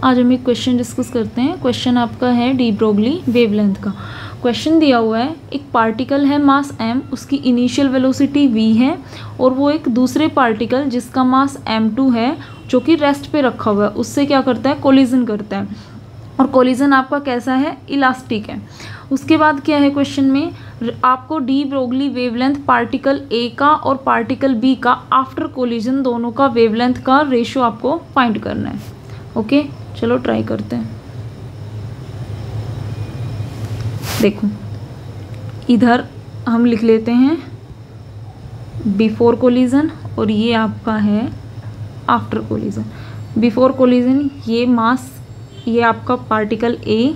आज हम एक क्वेश्चन डिस्कस करते हैं। क्वेश्चन आपका है डी ब्रोगली वेवलेंथ का। क्वेश्चन दिया हुआ है, एक पार्टिकल है मास m, उसकी इनिशियल वेलोसिटी v है और वो एक दूसरे पार्टिकल जिसका मास m2 है जो कि रेस्ट पे रखा हुआ है उससे क्या करता है, कोलिजन करता है। और कोलिजन आपका कैसा है, इलास्टिक है। उसके बाद क्या है क्वेश्चन में, आपको de Broglie wavelength particle A का और पार्टिकल बी का आफ्टर कोलिजन दोनों का वेवलेंथ का रेशियो आपको फाइंड करना है। ओके चलो ट्राई करते हैं। देखो इधर हम लिख लेते हैं बिफोर कोलिजन और ये आपका है आफ्टर कोलिजन। बिफोर कोलिजन ये मास, ये आपका पार्टिकल ए,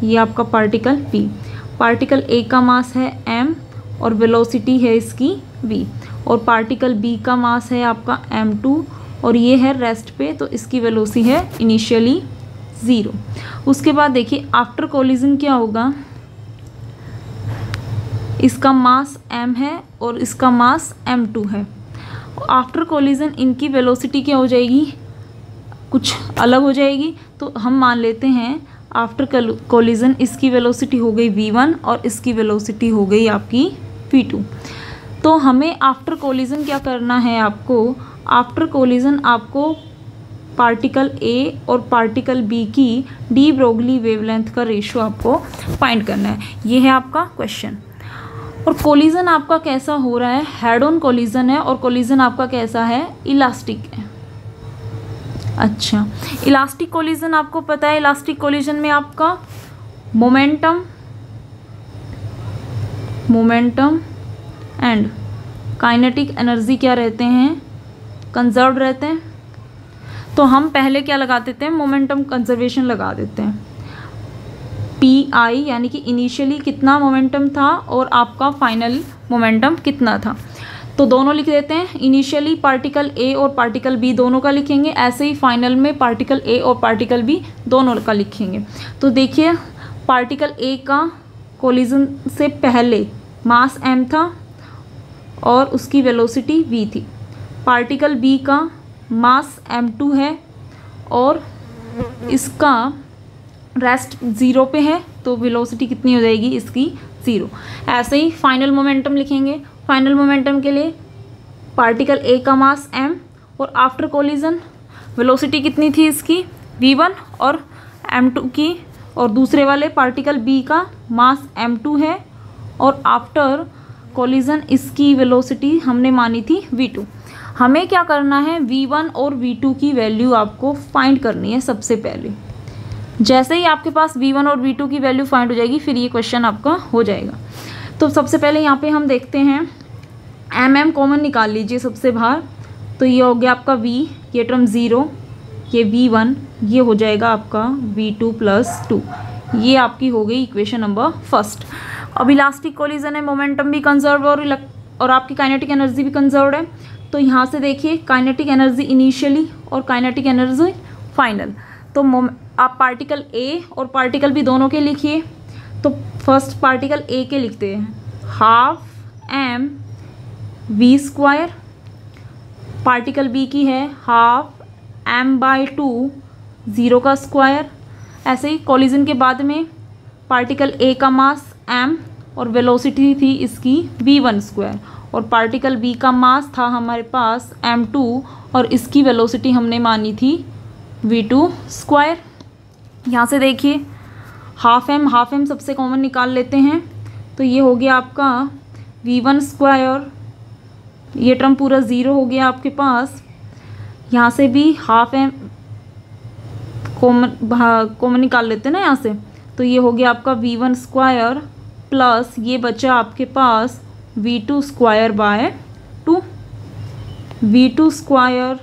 ये आपका पार्टिकल बी। पार्टिकल ए का मास है m और वेलोसिटी है इसकी v, और पार्टिकल बी का मास है आपका m2 और ये है रेस्ट पे, तो इसकी वेलोसिटी है इनिशियली 0। उसके बाद देखिए आफ्टर कोलिजन क्या होगा, इसका मास m है और इसका मास m2 है। आफ्टर कोलिजन इनकी वेलोसिटी क्या हो जाएगी, कुछ अलग हो जाएगी। तो हम मान लेते हैं आफ्टर कोलिजन इसकी वेलोसिटी हो गई v1 और इसकी वेलोसिटी हो गई आपकी v2। तो हमें आफ्टर कोलिजन क्या करना है, आपको आफ्टर कोलिजन आपको पार्टिकल ए और पार्टिकल बी की डी ब्रोगली वेवलेंथ का रेशियो आपको फाइंड करना है। ये है आपका क्वेश्चन। और कोलिजन आपका कैसा हो रहा है, हेड ऑन कोलिजन है और कोलिजन आपका कैसा है, इलास्टिक है। अच्छा, इलास्टिक कोलिजन आपको पता है, इलास्टिक कोलिजन में आपका मोमेंटम एंड काइनेटिक एनर्जी क्या रहते हैं, कंजर्व रहते हैं। तो हम पहले क्या लगा देते हैं, मोमेंटम कंजर्वेशन लगा देते हैं। PI यानी कि इनिशियली कितना मोमेंटम था और आपका फाइनल मोमेंटम कितना था, तो दोनों लिख देते हैं। इनिशियली पार्टिकल ए और पार्टिकल बी दोनों का लिखेंगे, ऐसे ही फाइनल में पार्टिकल ए और पार्टिकल बी दोनों का लिखेंगे। तो देखिए पार्टिकल ए का कोलिजन से पहले मास m था और उसकी वेलोसिटी v थी। पार्टिकल बी का मास m2 है और इसका रेस्ट 0 पे है, तो वेलोसिटी कितनी हो जाएगी इसकी 0। ऐसे ही फाइनल मोमेंटम लिखेंगे। फाइनल मोमेंटम के लिए पार्टिकल ए का मास m और आफ्टर कोलिजन वेलोसिटी कितनी थी इसकी v1 और m2 की, और दूसरे वाले पार्टिकल बी का मास m2 है और आफ्टर कोलिजन इसकी वेलोसिटी हमने मानी थी v2। हमें क्या करना है, v1 और v2 की वैल्यू आपको फाइंड करनी है सबसे पहले। जैसे ही आपके पास v1 और v2 की वैल्यू फाइंड हो जाएगी फिर ये क्वेश्चन आपका हो जाएगा। तो सबसे पहले यहाँ पे हम देखते हैं m कॉमन निकाल लीजिए सबसे बाहर, तो ये हो गया आपका v, ये टर्म 0, ये v1, ये हो जाएगा आपका v2 + 2। ये आपकी हो गई इक्वेशन नंबर फर्स्ट। अब इलास्टिक कोलिजन है, मोमेंटम भी कंजर्व और आपकी काइनेटिक एनर्जी भी कंजर्व है। तो यहाँ से देखिए काइनेटिक एनर्जी इनिशियली और काइनेटिक एनर्जी फाइनल। तो आप पार्टिकल ए और पार्टिकल बी दोनों के लिखिए। तो फर्स्ट पार्टिकल ए के लिखते हैं, 12m v²। पार्टिकल बी की है 12m/2 0 का स्क्वायर। ऐसे ही कोलिजन के बाद में पार्टिकल ए का मास m और वेलोसिटी थी इसकी v1² और पार्टिकल बी का मास था हमारे पास m2 और इसकी वेलोसिटी हमने मानी थी v2²। यहाँ से देखिए हाफ एम सबसे कॉमन निकाल लेते हैं, तो ये हो गया आपका v1², ये टर्म पूरा 0 हो गया आपके पास। यहाँ से भी हाफ एम कॉमन निकाल लेते हैं ना यहाँ से, तो ये हो गया आपका v1² प्लस ये बचा आपके पास v2²/2, v2²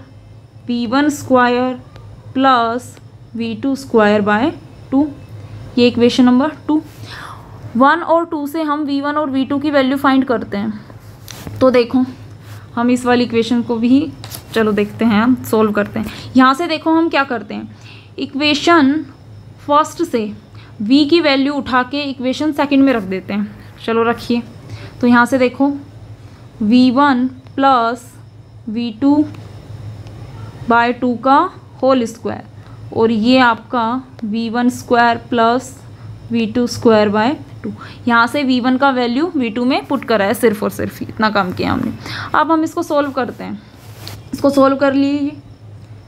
v1² plus v2²/2। ये इक्वेशन नंबर 2। 1 और 2 से हम v1 और v2 की वैल्यू फाइंड करते हैं। तो देखो हम इस वाली इक्वेशन को भी चलो देखते हैं, हम सोल्व करते हैं। यहाँ से देखो हम क्या करते हैं, इक्वेशन फर्स्ट से v की वैल्यू उठा के इक्वेशन सेकंड में रख देते हैं। चलो रखिए। तो यहाँ से देखो v1 प्लस v2/2 का होल स्क्वायर और ये आपका v1 square plus v2 square by 2। यहाँ से v1 का वैल्यू v2 में पुट करा है, सिर्फ और सिर्फ इतना काम किया हमने। अब हम इसको सोल्व करते हैं। इसको सोल्व कर लीजिए,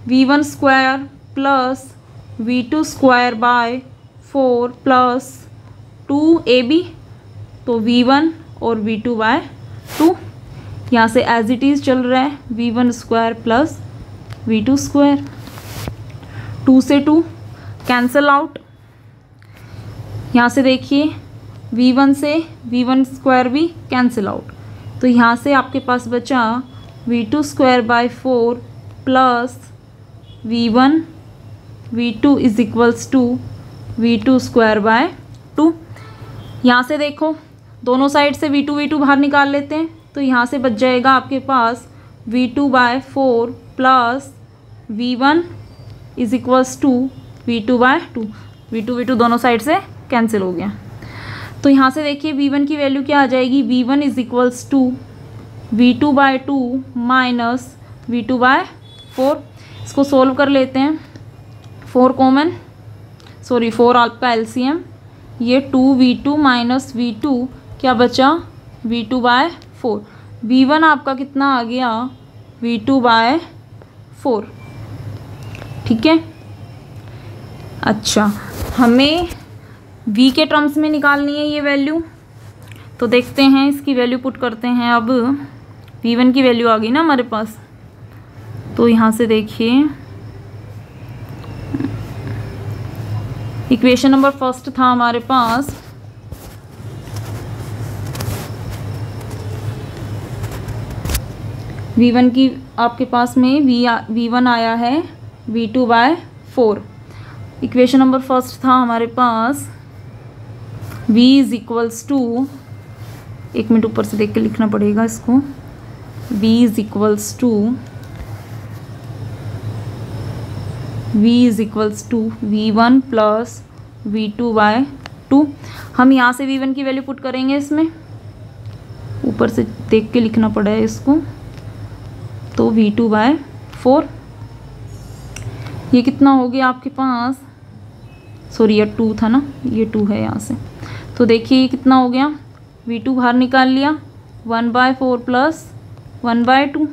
v1 square plus v2 square by 4 plus 2ab, तो v1 और v2 बाय 2। यहाँ से एज इट इज़ चल रहा है v1 square plus v2 square, 2 से 2 कैंसल आउट। यहाँ से देखिए v1 से v1 स्क्वायर भी कैंसिल आउट, तो यहाँ से आपके पास बचा v2 square by 4 plus v2 is equals to v2 square by 2। यहाँ से देखो दोनों साइड से v2 बाहर निकाल लेते हैं, तो यहाँ से बच जाएगा आपके पास v2 by 4 plus v1 is equals to v2 by 2। v2 दोनों साइड से कैंसिल हो गया। तो यहाँ से देखिए v1 की वैल्यू क्या आ जाएगी, v1 is equals to v2 by 2 minus v2 by 4। इसको सोल्व कर लेते हैं, 4 आपका एलसीएम, ये 2v2 माइनस v2 क्या बचा v2 बाय 4। v1 आपका कितना आ गया v2 बाय 4, ठीक है। अच्छा, हमें v के टर्म्स में निकालनी है ये वैल्यू, तो देखते हैं इसकी वैल्यू पुट करते हैं। अब v1 की वैल्यू आ गई ना हमारे पास, तो यहाँ से देखिए इक्वेशन नंबर फर्स्ट था हमारे पास, v1 की आपके पास में v1 आया है v2 by 4। Equation number first था हमारे पास v इज इक्वल्स टू, एक मिनट ऊपर से देख के लिखना पड़ेगा इसको, v is equals to v1 plus v2 by 2। हम यहाँ से v1 की वैल्यू पुट करेंगे, इसमें ऊपर से देख के लिखना पड़ा है इसको, तो v2 बाय 4। ये कितना हो गया आपके पास, सॉरी ये 2 था ना, ये 2 है यहाँ से, तो देखिए ये कितना हो गया, v2 बाहर निकाल लिया, 1 बाय 4 प्लस 1 बाय 2,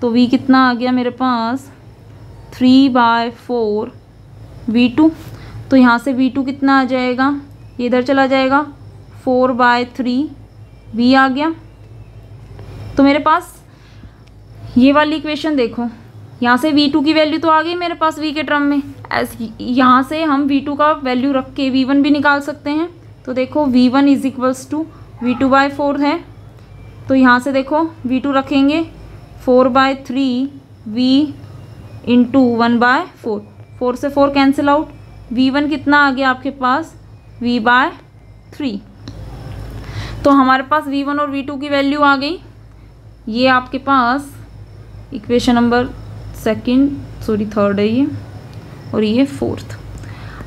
तो v कितना आ गया मेरे पास 3 बाय 4 v2। तो यहाँ से v2 कितना आ जाएगा, ये इधर चला जाएगा, 4 बाय 3 v आ गया। तो मेरे पास ये वाली इक्वेशन देखो, यहाँ से v2 की वैल्यू तो आ गई मेरे पास v के टर्म में, यहाँ से हम v2 का वैल्यू रख के v1 भी निकाल सकते हैं। तो देखो v1 is equals to v2 by 4 है, तो यहाँ से देखो v2 रखेंगे 4 बाय 3 v इंटू 1 बाय 4, 4 से 4 कैंसिल आउट, v1 कितना आ गया आपके पास v बाय 3। तो हमारे पास v1 और v2 की वैल्यू आ गई। ये आपके पास इक्वेशन नंबर थर्ड है ये, और ये फोर्थ।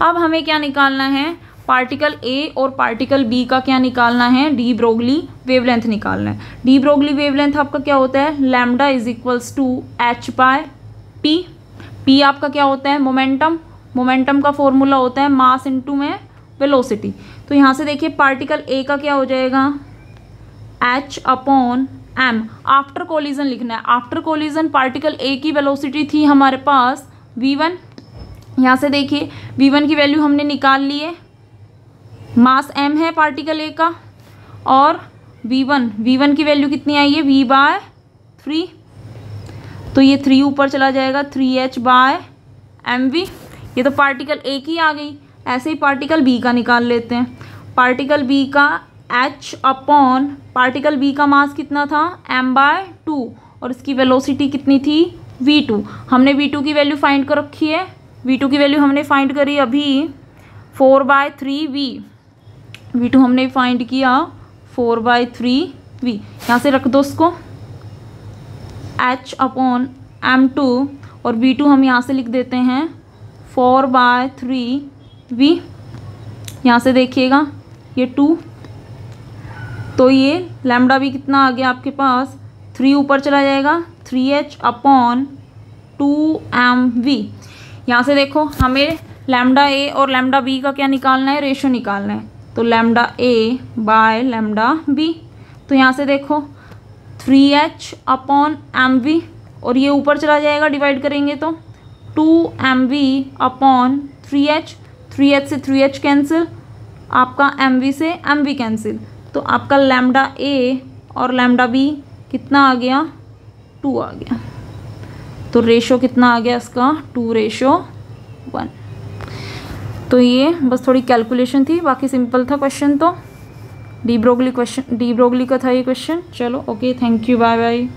अब हमें क्या निकालना है, पार्टिकल ए और पार्टिकल बी का क्या निकालना है, डी ब्रोगली वेवलेंथ निकालना है। डी ब्रोगली वेवलेंथ आपका क्या होता है, lambda is equals to H by P. P आपका क्या होता है, मोमेंटम। मोमेंटम का फॉर्मूला होता है मास इनटू में वेलोसिटी। तो यहाँ से देखिए पार्टिकल ए का क्या हो जाएगा, H upon M. After collision लिखना है, आफ्टर कोलिजन पार्टिकल ए की वेलोसिटी थी हमारे पास v1। यहाँ से देखिए v1 की वैल्यू हमने निकाल ली है, मास m है पार्टिकल ए का, और v1 की वैल्यू कितनी आई है v बाय 3, तो ये 3 ऊपर चला जाएगा, 3h बाय mv। ये तो पार्टिकल ए की आ गई। ऐसे ही पार्टिकल बी का निकाल लेते हैं। पार्टिकल बी का h अपॉन पार्टिकल बी का मास कितना था m बाय 2, और इसकी वेलोसिटी कितनी थी v2। हमने v2 की वैल्यू फाइंड कर रखी है, v2 की वैल्यू हमने फाइंड करी अभी 4 बाय 3v। v2 हमने फाइंड किया 4 बाय 3v। यहाँ से रख दो उसको, h अपॉन m2, और v2 हम यहाँ से लिख देते हैं 4 बाय 3v। यहाँ से देखिएगा ये 2, तो ये लैम्डा भी कितना आ गया आपके पास, 3 ऊपर चला जाएगा, 3h अपॉन 2mv। यहाँ से देखो हमें लैम्डा ए और लैम्डा बी का क्या निकालना है, रेशो निकालना है। तो lambda A by lambda B, तो यहाँ से देखो 3h/mv और ये ऊपर चला जाएगा डिवाइड करेंगे तो 2mv/3h, 3h से 3h कैंसिल, आपका mv से mv कैंसिल, तो आपका लैम्डा ए और लैम्डा बी कितना आ गया, 2 आ गया। तो रेशो कितना आ गया इसका, 2:1। तो ये बस थोड़ी कैलकुलेशन थी, बाकी सिंपल था क्वेश्चन। तो डी ब्रोगली का था ये क्वेश्चन। चलो okay, thank you, bye bye.